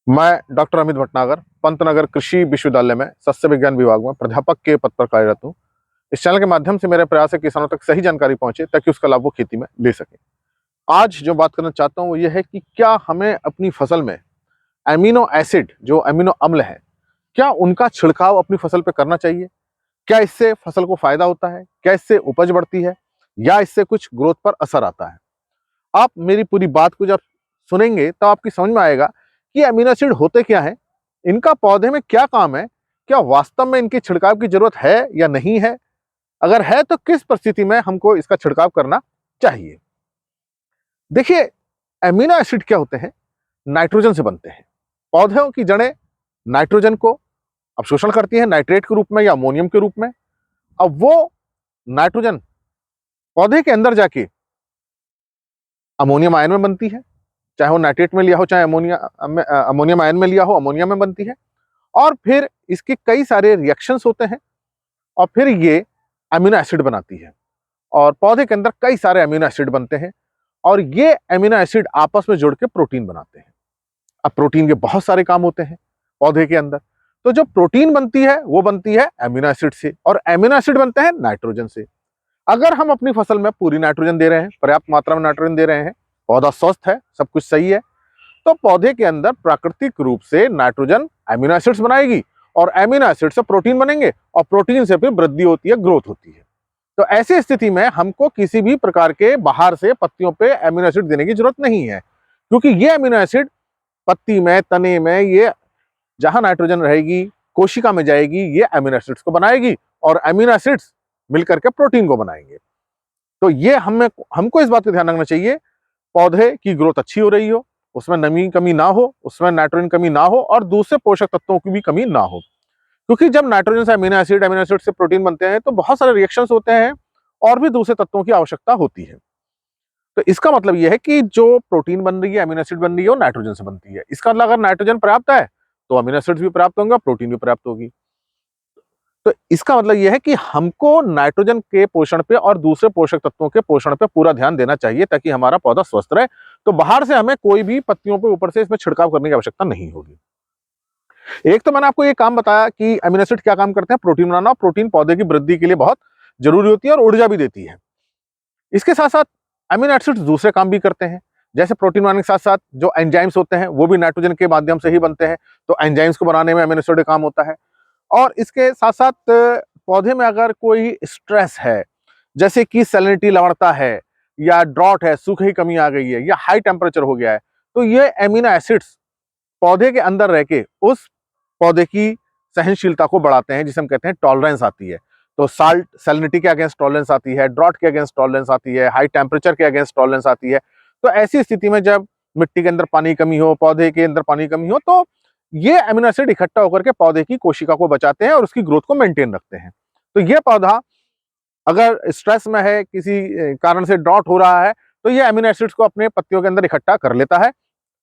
मैं डॉक्टर अमित भटनागर पंतनगर कृषि विश्वविद्यालय में सस्य विज्ञान विभाग में प्राध्यापक के पद पर कार्यरत हूँ। इस चैनल के माध्यम से मेरे प्रयास है किसानों तक सही जानकारी पहुंचे ताकि उसका लाभ वो खेती में ले सके। आज जो बात करना चाहता हूँ वो ये है कि क्या हमें अपनी फसल में एमिनो एसिड जो अमीनो अम्ल है, क्या उनका छिड़काव अपनी फसल पे करना चाहिए? क्या इससे फसल को फायदा होता है? क्या इससे उपज बढ़ती है या इससे कुछ ग्रोथ पर असर आता है? आप मेरी पूरी बात को जब सुनेंगे तो आपकी समझ में आएगा कि अमीनो एसिड होते क्या हैं, इनका पौधे में क्या काम है, क्या वास्तव में इनके छिड़काव की जरूरत है या नहीं है? अगर है तो किस परिस्थिति में हमको इसका छिड़काव करना चाहिए? देखिए, अमीनो एसिड क्या होते हैं? नाइट्रोजन से बनते हैं। पौधों की जड़ें नाइट्रोजन को अवशोषण करती हैं नाइट्रेट के रूप में या अमोनियम के रूप में। अब वो नाइट्रोजन पौधे के अंदर जाके अमोनियम आयन में बनती है, चाहे वो नाइट्रेट में लिया हो चाहे अमोनियम आयन में लिया हो, अमोनिया में बनती है। और फिर इसके कई सारे रिएक्शंस होते हैं और फिर ये अमीनो एसिड बनाती है और पौधे के अंदर कई सारे अमीनो एसिड बनते हैं और ये अमीनो एसिड आपस में जुड़ के प्रोटीन बनाते हैं। अब प्रोटीन के बहुत सारे काम होते हैं पौधे के अंदर, तो जो प्रोटीन बनती है वो बनती है अमीनो एसिड से और अमीनो एसिड बनते हैं नाइट्रोजन से। अगर हम अपनी फसल में पूरी नाइट्रोजन दे रहे हैं, पर्याप्त मात्रा में नाइट्रोजन दे रहे हैं, पौधा स्वस्थ है, सब कुछ सही है, तो पौधे के अंदर प्राकृतिक रूप से नाइट्रोजन अमीनो एसिड्स बनाएगी और अमीनो एसिड से प्रोटीन बनेंगे और प्रोटीन से फिर वृद्धि होती है, ग्रोथ होती है। तो ऐसी स्थिति में हमको किसी भी प्रकार के बाहर से पत्तियों पे अमीनो एसिड देने की जरूरत नहीं है, क्योंकि ये अमीनो एसिड पत्ती में, तने में, ये जहां नाइट्रोजन रहेगी कोशिका में जाएगी, ये अमीनो एसिड्स को बनाएगी और अमीनो एसिड्स मिलकर के प्रोटीन को बनाएंगे। तो ये हमको इस बात का ध्यान रखना चाहिए, पौधे की ग्रोथ अच्छी हो रही हो, उसमें नमी कमी ना हो, उसमें नाइट्रोजन कमी ना हो और दूसरे पोषक तत्वों की भी कमी ना हो। क्योंकि जब नाइट्रोजन से अमीनो एसिड से प्रोटीन बनते हैं तो बहुत सारे रिएक्शंस होते हैं और भी दूसरे तत्वों की आवश्यकता होती है। तो इसका मतलब यह है कि जो प्रोटीन बन रही है, अमीनो एसिड बन रही है, वो नाइट्रोजन से बनती है। इसका मतलब अगर नाइट्रोजन पर्याप्त है तो अमीनो एसिड्स भी पर्याप्त होंगे, प्रोटीन भी पर्याप्त होगी। तो इसका मतलब यह है कि हमको नाइट्रोजन के पोषण पे और दूसरे पोषक तत्वों के पोषण पे पूरा ध्यान देना चाहिए ताकि हमारा पौधा स्वस्थ रहे। तो बाहर से हमें कोई भी पत्तियों पे ऊपर से इसमें छिड़काव करने की आवश्यकता नहीं होगी। एक तो मैंने आपको ये काम बताया कि अमीनो एसिड क्या काम करते हैं, प्रोटीन बनाना। प्रोटीन पौधे की वृद्धि के लिए बहुत जरूरी होती है और ऊर्जा भी देती है। इसके साथ साथ अमीनो एसिड दूसरे काम भी करते हैं, जैसे प्रोटीन बनाने के साथ साथ जो एंजाइम्स होते हैं वो भी नाइट्रोजन के माध्यम से ही बनते हैं, तो एंजाइम्स को बनाने में अमीनो एसिड का काम होता है। और इसके साथ साथ पौधे में अगर कोई स्ट्रेस है, जैसे कि सैलिनिटी लवणता है या ड्रॉट है, सूखे की कमी आ गई है या हाई टेम्परेचर हो गया है, तो ये एमिनो एसिड्स पौधे के अंदर रह के उस पौधे की सहनशीलता को बढ़ाते हैं, जिसे हम कहते हैं टॉलरेंस आती है। तो साल्ट सैलिनिटी के अगेंस्ट टॉलरेंस आती है, ड्रॉट के अगेंस्ट टॉलरेंस आती है, हाई टेम्परेचर के अगेंस्ट टॉलरेंस आती है। तो ऐसी स्थिति में जब मिट्टी के अंदर पानी की कमी हो, पौधे के अंदर पानी की कमी हो, तो ये अमीनो एसिड इकट्ठा होकर के पौधे की कोशिका को बचाते हैं और उसकी ग्रोथ को मेंटेन रखते हैं। तो ये पौधा अगर स्ट्रेस में है, किसी कारण से ड्रॉट हो रहा है, तो ये अमीनो एसिड्स को अपने पत्तियों के अंदर इकट्ठा कर लेता है,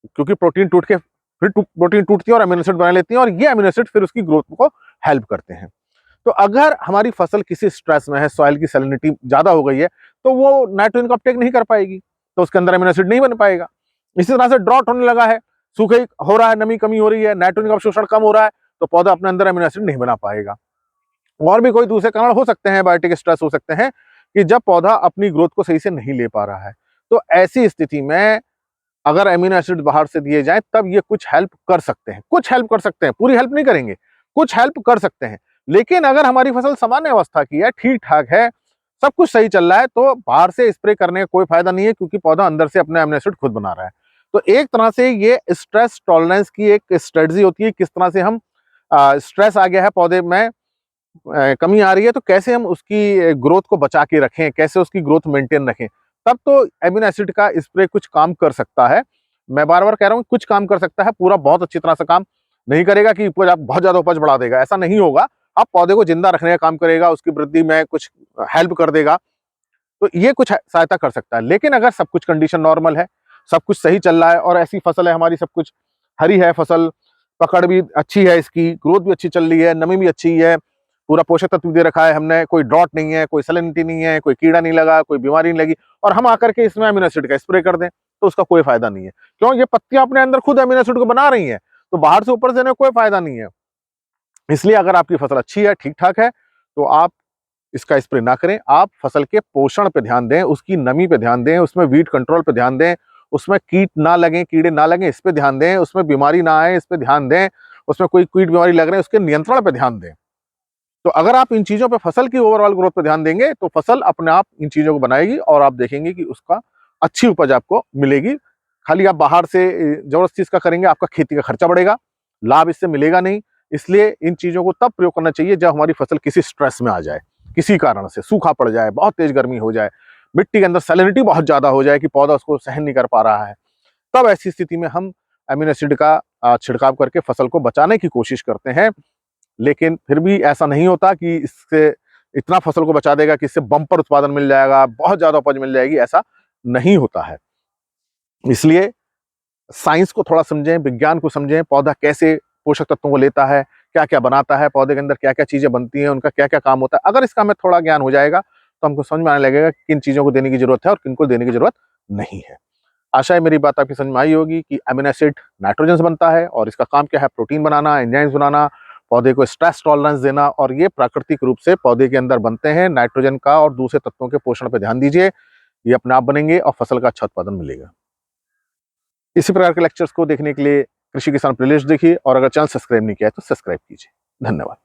क्योंकि प्रोटीन टूट के फिर प्रोटीन टूटती है और अमीनो एसिड बना लेती है और ये अमीनो एसिड फिर उसकी ग्रोथ को हेल्प करते हैं। तो अगर हमारी फसल किसी स्ट्रेस में है, सॉइल की सैलिनिटी ज्यादा हो गई है, तो वो नाइट्रोजन को अपटेक नहीं कर पाएगी, तो उसके अंदर अमीनो एसिड नहीं बन पाएगा। इसी तरह से ड्रॉट होने लगा है, सूखे हो रहा है, नमी कमी हो रही है, नाइट्रोजन का अवशोषण कम हो रहा है, तो पौधा अपने अंदर अमीनो एसिड नहीं बना पाएगा। और भी कोई दूसरे कारण हो सकते हैं, बायोटिक स्ट्रेस हो सकते हैं कि जब पौधा अपनी ग्रोथ को सही से नहीं ले पा रहा है। तो ऐसी स्थिति में अगर अमीनो एसिड बाहर से दिए जाएं तब ये कुछ हेल्प कर सकते हैं, कुछ हेल्प कर सकते हैं, पूरी हेल्प नहीं करेंगे, कुछ हेल्प कर सकते हैं। लेकिन अगर हमारी फसल सामान्य अवस्था की है, ठीक ठाक है, सब कुछ सही चल रहा है, तो बाहर से स्प्रे करने का कोई फायदा नहीं है, क्योंकि पौधा अंदर से अपने अमीनो एसिड खुद बना रहा है। तो एक तरह से ये स्ट्रेस टॉलरेंस की एक स्ट्रेटजी होती है, किस तरह से हम स्ट्रेस आ गया है पौधे में, कमी आ रही है, तो कैसे हम उसकी ग्रोथ को बचा के रखें, कैसे उसकी ग्रोथ मेंटेन रखें, तब तो अमीनो एसिड का स्प्रे कुछ काम कर सकता है। मैं बार बार कह रहा हूं, कुछ काम कर सकता है, पूरा बहुत अच्छी तरह से काम नहीं करेगा कि उपज आप बहुत ज्यादा उपज बढ़ा देगा, ऐसा नहीं होगा। आप पौधे को जिंदा रखने का काम करेगा, उसकी वृद्धि में कुछ हेल्प कर देगा, तो ये कुछ सहायता कर सकता है। लेकिन अगर सब कुछ कंडीशन नॉर्मल है, सब कुछ सही चल रहा है और ऐसी फसल है हमारी, सब कुछ हरी है फसल, पकड़ भी अच्छी है, इसकी ग्रोथ भी अच्छी चल रही है, नमी भी अच्छी है, पूरा पोषक तत्व दे रखा है हमने, कोई ड्रॉट नहीं है, कोई सैलिनिटी नहीं है, कोई कीड़ा नहीं लगा, कोई बीमारी नहीं लगी, और हम आकर के इसमें अमीनो एसिड का स्प्रे कर दें, तो उसका कोई फायदा नहीं है। क्यों? ये पत्तियां अपने अंदर खुद अमीनो एसिड को बना रही हैं, तो बाहर से ऊपर देने का कोई फायदा नहीं है। इसलिए अगर आपकी फसल अच्छी है, ठीक-ठाक है, तो आप इसका स्प्रे ना करें। आप फसल के पोषण पे ध्यान दें, उसकी नमी पे ध्यान दें, उसमें वीड कंट्रोल पे ध्यान दें, उसमें कीट ना लगें, कीड़े ना लगें, इस पे ध्यान दें, उसमें बीमारी ना आए, इस पे ध्यान दें, उसमें कोई कीट बीमारी लग रहे हैं, उसके नियंत्रण पे ध्यान दें। तो अगर आप इन चीज़ों पे फसल की ओवरऑल ग्रोथ पे ध्यान देंगे, तो फसल अपने आप इन चीज़ों को बनाएगी और आप देखेंगे कि उसका अच्छी उपज आपको मिलेगी। खाली आप बाहर से ज़बरदस्ती इसका करेंगे, आपका खेती का खर्चा बढ़ेगा, लाभ इससे मिलेगा नहीं। इसलिए इन चीज़ों को तब प्रयोग करना चाहिए जब हमारी फसल किसी स्ट्रेस में आ जाए, किसी कारण से सूखा पड़ जाए, बहुत तेज गर्मी हो जाए, मिट्टी के अंदर सैलिनिटी बहुत ज़्यादा हो जाए कि पौधा उसको सहन नहीं कर पा रहा है। तब ऐसी स्थिति में हम अमीनो एसिड का छिड़काव करके फसल को बचाने की कोशिश करते हैं। लेकिन फिर भी ऐसा नहीं होता कि इससे इतना फसल को बचा देगा कि इससे बम्पर उत्पादन मिल जाएगा, बहुत ज़्यादा उपज मिल जाएगी, ऐसा नहीं होता है। इसलिए साइंस को थोड़ा समझें, विज्ञान को समझें, पौधा कैसे पोषक तत्वों को लेता है, क्या-क्या बनाता है, पौधे के अंदर क्या-क्या चीज़ें बनती हैं, उनका क्या-क्या काम होता है। अगर इसका हमें थोड़ा ज्ञान हो जाएगा, तो हमको समझ में आने लगेगा कि किन चीज़ों को देने की ज़रूरत है और किनको देने की ज़रूरत नहीं है। आशा है मेरी बात आपकी समझ में आई होगी कि अमीनो एसिड नाइट्रोजन से बनता है और इसका काम क्या है, प्रोटीन बनाना, एंजाइम्स बनाना, पौधे को स्ट्रेस टॉलरेंस देना, और ये प्राकृतिक रूप से पौधे के अंदर बनते हैं। नाइट्रोजन का और दूसरे तत्वों के पोषण पे ध्यान दीजिए, ये अपने आप बनेंगे और फसल का अच्छा उत्पादन मिलेगा। इसी प्रकार के लेक्चर्स को देखने के लिए कृषि किसान प्लेलिस्ट देखिए और अगर चैनल सब्सक्राइब नहीं किया है तो सब्सक्राइब कीजिए। धन्यवाद।